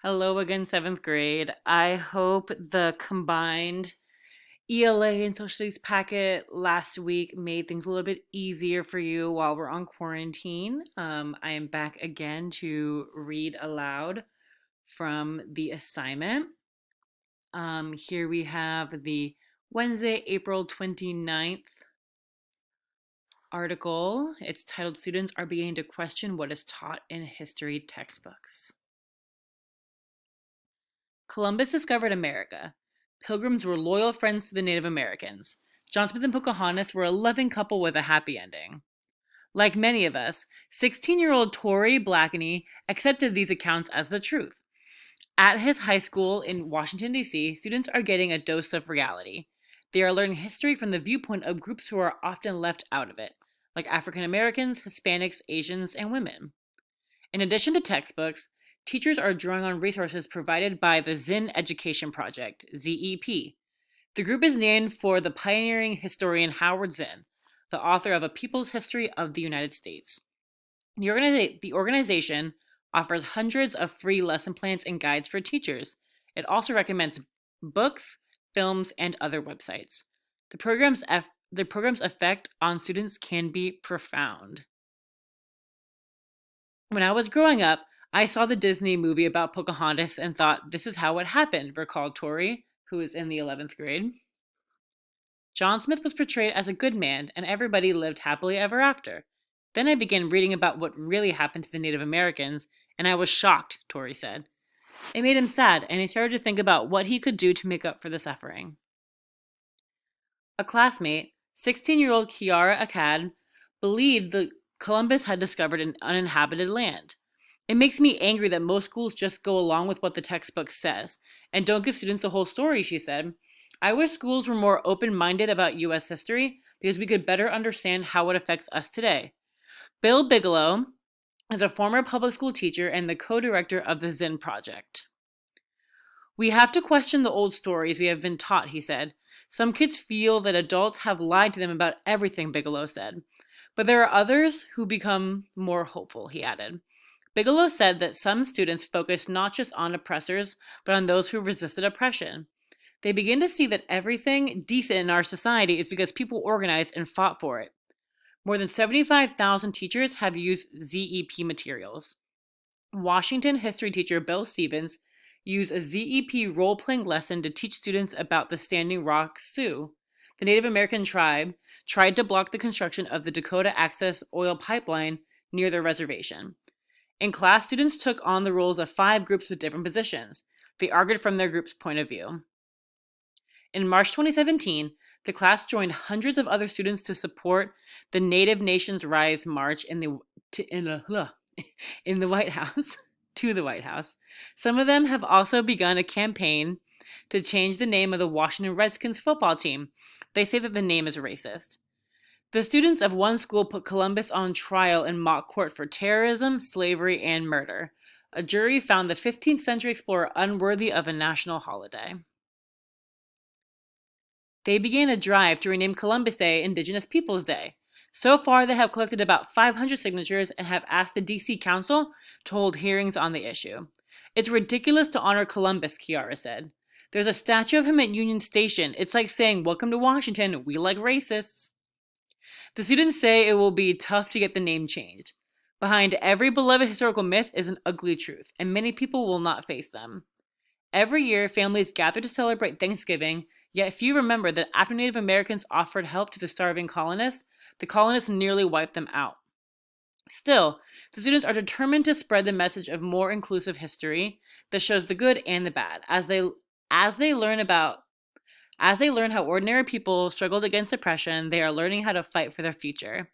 Hello again, seventh grade. I hope the combined ELA and social studies packet last week made things a little bit easier for you while we're on quarantine. I am back again to read aloud from the assignment. Here we have the Wednesday, April 29th article. It's titled Students Are Beginning to Question What is Taught in History Textbooks. Columbus discovered America. Pilgrims were loyal friends to the Native Americans. John Smith and Pocahontas were a loving couple with a happy ending. Like many of us, 16-year-old Tory Blackney accepted these accounts as the truth. At his high school in Washington, D.C., students are getting a dose of reality. They are learning history from the viewpoint of groups who are often left out of it, like African Americans, Hispanics, Asians, and women. In addition to textbooks, teachers are drawing on resources provided by the Zinn Education Project, ZEP. The group is named for the pioneering historian Howard Zinn, the author of A People's History of the United States. The organization offers hundreds of free lesson plans and guides for teachers. It also recommends books, films, and other websites. The program's effect on students can be profound. When I was growing up, I saw the Disney movie about Pocahontas and thought, this is how it happened, recalled Tori, who is in the 11th grade. John Smith was portrayed as a good man, and everybody lived happily ever after. Then I began reading about what really happened to the Native Americans, and I was shocked, Tori said. It made him sad, and he started to think about what he could do to make up for the suffering. A classmate, 16-year-old Kiara Akkad, believed that Columbus had discovered an uninhabited land. It makes me angry that most schools just go along with what the textbook says and don't give students the whole story, she said. I wish schools were more open-minded about U.S. history because we could better understand how it affects us today. Bill Bigelow is a former public school teacher and the co-director of the Zinn Project. We have to question the old stories we have been taught, he said. Some kids feel that adults have lied to them about everything, Bigelow said. But there are others who become more hopeful, he added. Bigelow said that some students focus not just on oppressors, but on those who resisted oppression. They begin to see that everything decent in our society is because people organized and fought for it. More than 75,000 teachers have used ZEP materials. Washington history teacher Bill Stevens used a ZEP role-playing lesson to teach students about the Standing Rock Sioux. The Native American tribe tried to block the construction of the Dakota Access Oil Pipeline near their reservation. In class, students took on the roles of 5 groups with different positions. They argued from their group's point of view. In March 2017, the class joined hundreds of other students to support the Native Nations Rise March in the White House, to the White House. Some of them have also begun a campaign to change the name of the Washington Redskins football team. They say that the name is racist. The students of one school put Columbus on trial in mock court for terrorism, slavery, and murder. A jury found the 15th century explorer unworthy of a national holiday. They began a drive to rename Columbus Day Indigenous Peoples Day. So far, they have collected about 500 signatures and have asked the D.C. Council to hold hearings on the issue. It's ridiculous to honor Columbus, Kiara said. There's a statue of him at Union Station. It's like saying, welcome to Washington, we like racists. The students say it will be tough to get the name changed. Behind every beloved historical myth is an ugly truth, and many people will not face them. Every year, families gather to celebrate Thanksgiving, yet few remember that after Native Americans offered help to the starving colonists, the colonists nearly wiped them out. Still, the students are determined to spread the message of more inclusive history that shows the good and the bad, as they learn how ordinary people struggled against oppression. They are learning how to fight for their future.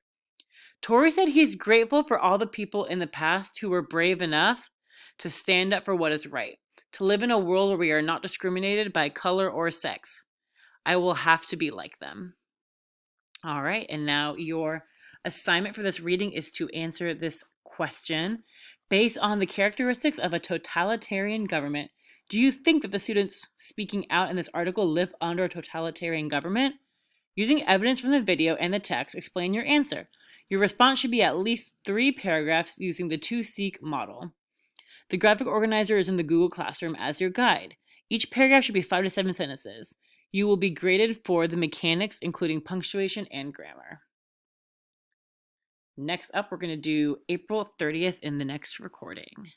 Tori said he's grateful for all the people in the past who were brave enough to stand up for what is right, to live in a world where we are not discriminated by color or sex. I will have to be like them. All right, and now your assignment for this reading is to answer this question. Based on the characteristics of a totalitarian government, do you think that the students speaking out in this article live under a totalitarian government? Using evidence from the video and the text, explain your answer. Your response should be at least 3 paragraphs using the 2-seek model. The graphic organizer is in the Google Classroom as your guide. Each paragraph should be 5 to 7 sentences. You will be graded for the mechanics, including punctuation and grammar. Next up, we're going to do April 30th in the next recording.